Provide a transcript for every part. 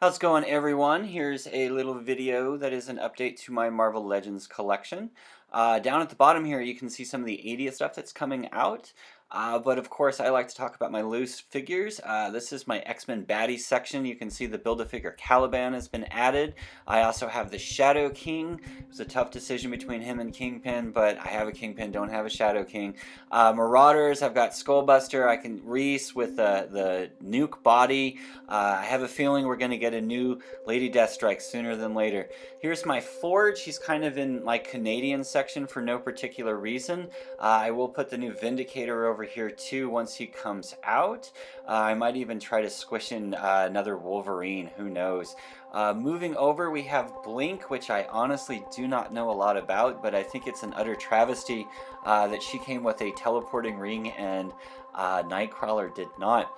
How's it going, everyone? Here's a little video that is an update to my Marvel Legends collection. Down at the bottom here you can see some of the 80th stuff that's coming out. But of course I like to talk about my loose figures. This is my X-Men Baddies section. You can see the Build-A-Figure Caliban has been added. I also have the Shadow King. It was a tough decision between him and Kingpin, but I have a Kingpin, don't have a Shadow King. Marauders, I've got Skullbuster, I can Reese with the nuke body. I have a feeling we're going to get a new Lady Deathstrike sooner than later. Here's my Forge. He's kind of in my Canadian section for no particular reason. I will put the new Vindicator over here too once he comes out. I might even try to squish in another Wolverine, who knows. Moving over, we have Blink, which I honestly do not know a lot about, but I think it's an utter travesty that she came with a teleporting ring and Nightcrawler did not.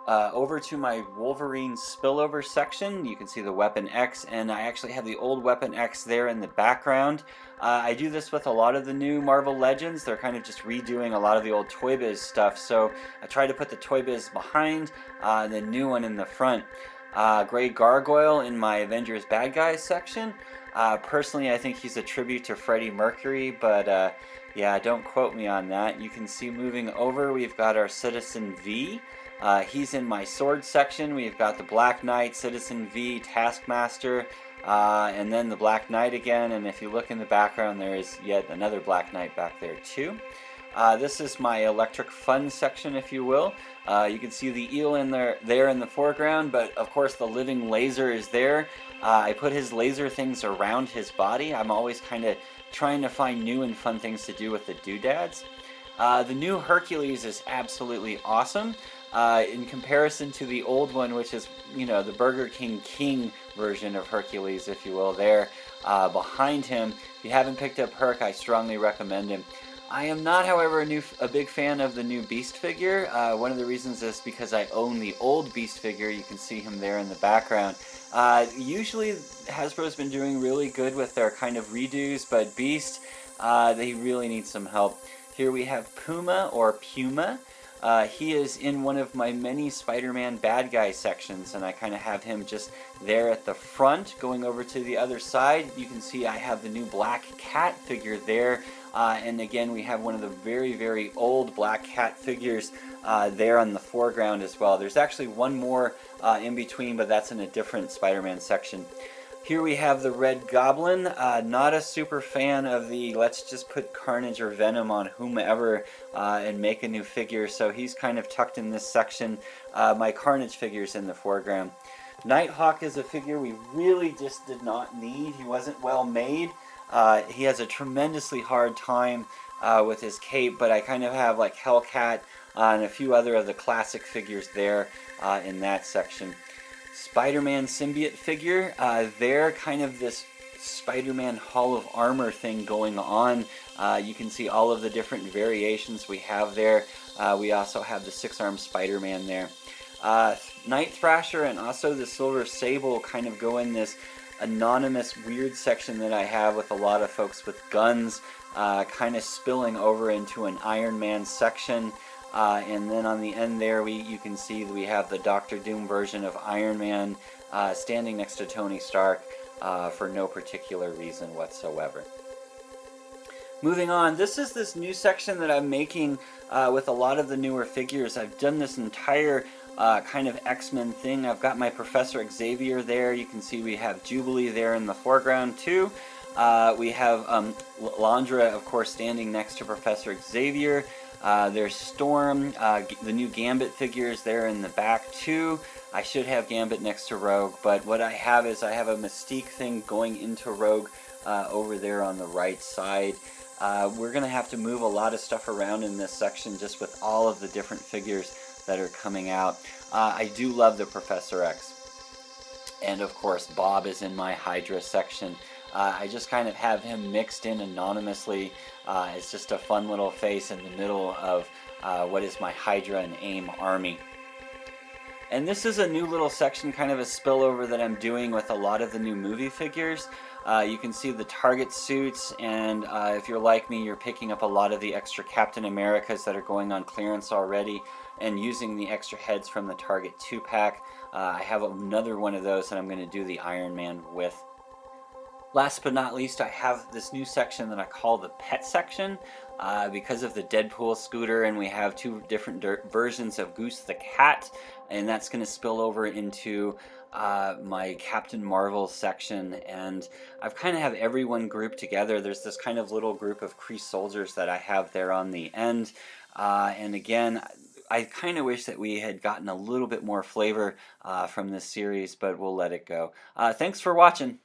Over to my Wolverine spillover section, you can see the Weapon X, and I actually have the old Weapon X there in the background. I do this with a lot of the new Marvel Legends. They're kind of just redoing a lot of the old Toy Biz stuff, so I try to put the Toy Biz behind, the new one in the front. Gray Gargoyle in my Avengers Bad Guys section. Personally, I think he's a tribute to Freddie Mercury, but yeah, don't quote me on that. You can see moving over, we've got our Citizen V. He's in my sword section. We've got the Black Knight, Citizen V, Taskmaster, and then the Black Knight again. And if you look in the background, there is yet another Black Knight back there too. This is my Electric Fun section, if you will. You can see the eel in there in the foreground, but of course the living laser is there. I put his laser things around his body. I'm always kind of trying to find new and fun things to do with the doodads. The new Hercules is absolutely awesome. In comparison to the old one, which is, you know, the Burger King version of Hercules, if you will, there behind him. If you haven't picked up Herc, I strongly recommend him. I am not, however, a big fan of the new Beast figure. One of the reasons is because I own the old Beast figure. You can see him there in the background. Usually Hasbro's been doing really good with their kind of redos, but Beast, they really need some help. Here we have Puma, or Puma. He is in one of my many Spider-Man bad guy sections, and I kind of have him just there at the front. Going over to the other side, you can see I have the new Black Cat figure there, and again we have one of the very, very old Black Cat figures there on the foreground as well. There's actually one more in between, but that's in a different Spider-Man section. Here we have the Red Goblin. Not a super fan of the let's just put Carnage or Venom on whomever and make a new figure, so he's kind of tucked in this section. My Carnage figure's in the foreground. Nighthawk is a figure we really just did not need. He wasn't well made. He has a tremendously hard time with his cape, but I kind of have like Hellcat and a few other of the classic figures there in that section. Spider-Man symbiote figure, there, kind of this Spider-Man Hall of Armor thing going on. You can see all of the different variations we have there. We also have the six-armed Spider-Man there. Night Thrasher and also the Silver Sable kind of go in this anonymous weird section that I have with a lot of folks with guns, kind of spilling over into an Iron Man section. And then on the end there, you can see that we have the Doctor Doom version of Iron Man standing next to Tony Stark for no particular reason whatsoever. Moving on, this is this new section that I'm making with a lot of the newer figures. I've done this entire kind of X-Men thing. I've got my Professor Xavier there. You can see we have Jubilee there in the foreground too. We have Landra, of course, standing next to Professor Xavier. There's Storm, the new Gambit figures there in the back too. I should have Gambit next to Rogue, but what I have is I have a Mystique thing going into Rogue over there on the right side. We're going to have to move a lot of stuff around in this section just with all of the different figures that are coming out. I do love the Professor X. And of course Bob is in my Hydra section. I just kind of have him mixed in anonymously. It's just a fun little face in the middle of what is my Hydra and AIM army. And this is a new little section, kind of a spillover that I'm doing with a lot of the new movie figures. You can see the Target suits, and if you're like me, you're picking up a lot of the extra Captain Americas that are going on clearance already. and using the extra heads from the Target 2-pack. I have another one of those that I'm going to do the Iron Man with. Last but not least, I have this new section that I call the pet section because of the Deadpool scooter, and we have two different versions of Goose the cat, and that's going to spill over into my Captain Marvel section. And I've kind of have everyone grouped together. There's this kind of little group of Kree soldiers that I have there on the end, and again, I kind of wish that we had gotten a little bit more flavor from this series, but we'll let it go. Thanks for watching.